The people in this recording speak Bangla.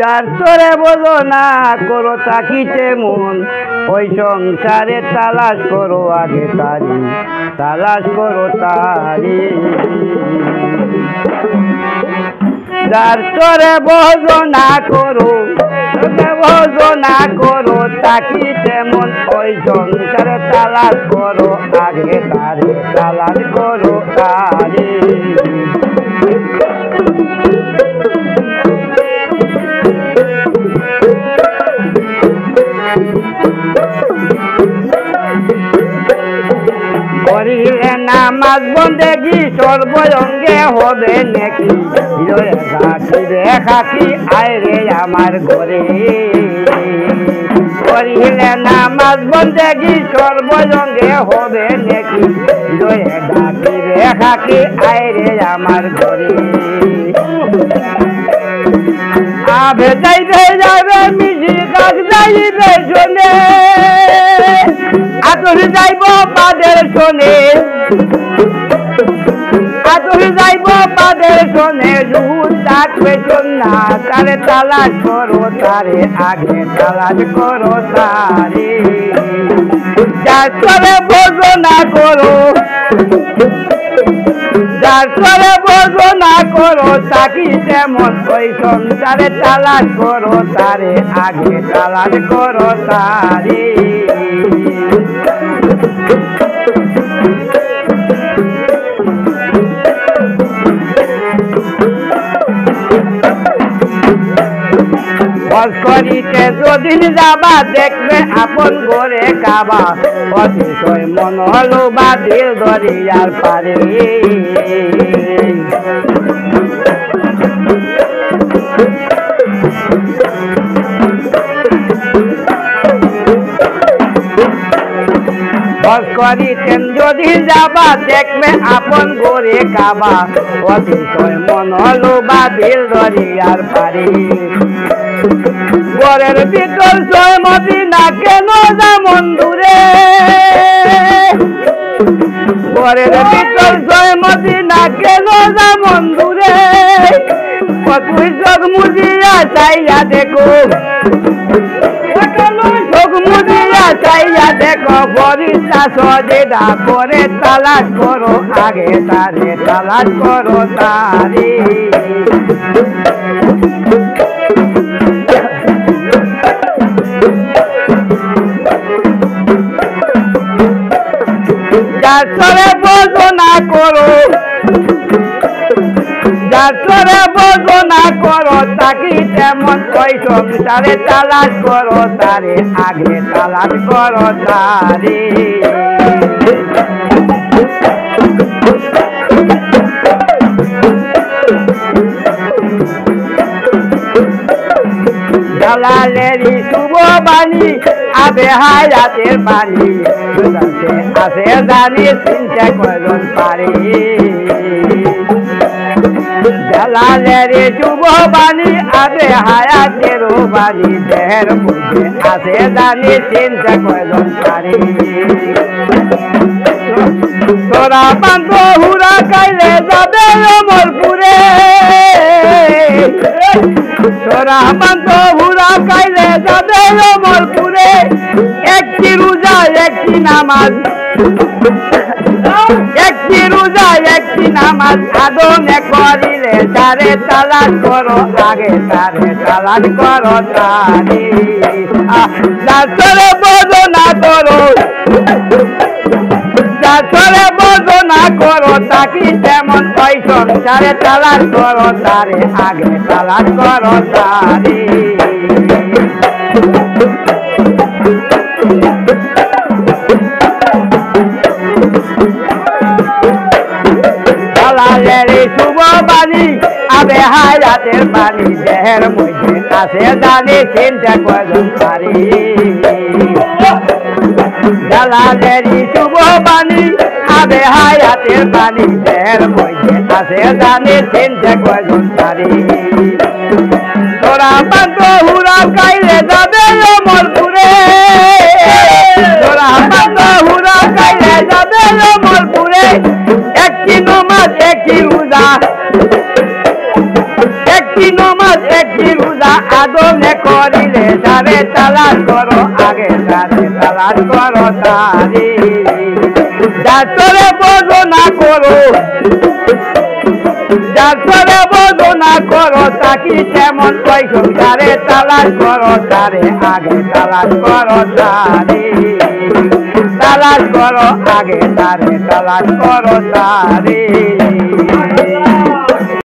যার তোরে বোঝো না করো তাকিতে মন, ওই সংসারে তালাশ করো আগে তারি, তালাশ করো তারি। যার তোরে বোঝো না করো, বোঝো না করো তাকিতে মন, ওই সংসারে তালাশ করো আগে তারি, তালাশ করো তারি। করিলে নামাজ বন্দেগি সর্বঙ্গে হবে নাকি, খাকি আইরে আমার ঘরে। করিলে নামাজ বন্দেগি সর্বঙ্গে হবে নাকি, খাকি আইরে আমার ঘরে। আবে যাইবে যাবে মিশি কাক যাইবে শোনে, আদর যাইব পাদের শোনে, আদর যাইব পাদের শোনে। রুহুল থাকবে শোনা তারে তালাশ করো তারে আগে তালাশ করো তারে। যার করে বোঝো না করো, যার করে বোঝো না করো তাকি তেমন, ওই সংসারে তালাশ করো তারে আগে তালাশ করো তারে। হজ করিতে যদি যাবা দেখবে আপন ঘরে কাবা, অতিশয় মন হলো বা দিল দরিয়ার পারে। হজ করিতেন যদি যাবা দেখবে আপন ঘরে কাবা, অতিশয় মন হলো বা দিল দরিয়ার পারে। ঘরের ভিতর ছয় মদিনা কেন যেমন দূরে, ঘরের ভিতর ছয় মদিনা কেন যেমন দূরে। তুই চোখ মুজিয়া চাইয়া দেখো, চোখ মুজিয়া চাইয়া দেখো, বরিশা সজেদা করে তালাশ করো আগে তারে তালাশ করো তারে। যার তোরে বোঝো না করো, যার তোরে বোঝো না করো তাকি তেমন, ওই সংসারে তালাশ করো তারে আগে তালাশ করো তারে। জালালেরই শুভ বাণী আবে হায়াতের বাণী, আছে জানি চিন্তা কয়জন পারে। জালালেরই শুভ বাণী আবে হায়াতের বাণী, দেহের মধ্যে আছে জানি চিন্তা কয়জন পারে। তোরা বান্ধ হুরা কাইলে যাবে অমরপুরে, তোরা বান্ধ হুরা কাইলে যাবে অমরপুরে। একটি রোজা একটি নামাজ, একটি রোজা একটি নামাজ আদমে করিলে তারে তালাশ করো আগে তারে তালাশ করো তারে। যার তোরে বোঝো না করো, যার তোরে বোঝো না করো তাকি তেমন, ওই সংসারে তালাশ করো তারে আগে তালাশ করো তারে। জালালেরই শুভ বাণী আবে হায়াতের বাণী, দেহের মধ্যে আছে জানি চিন্তা কয়জন পারে। জালালেরই শুভ বাণী আবে হায়াতের বাণী, দেহের মধ্যে আছে জানি চিন্তা কয়জন পারে। তোরা বান্ধ হুরা কাইলে যাবে অমরপুরে, তোরা বান্ধ হুরা কাইলে যাবে অমরপুরে। একটি নমাজ একটি রোজা, একটি নমাজ একটি রোজা আদমে করিলে তারে তালাশ করো আগে তারে তালাশ করো তারে যার তোরে বোঝো না করো যার তোরে বোঝো না করো তাকি তেমন কইসব তারে তালাশ করো তারে আগে তালাশ করো তারে তালাশ করো আগে তারে তালাশ করো তারে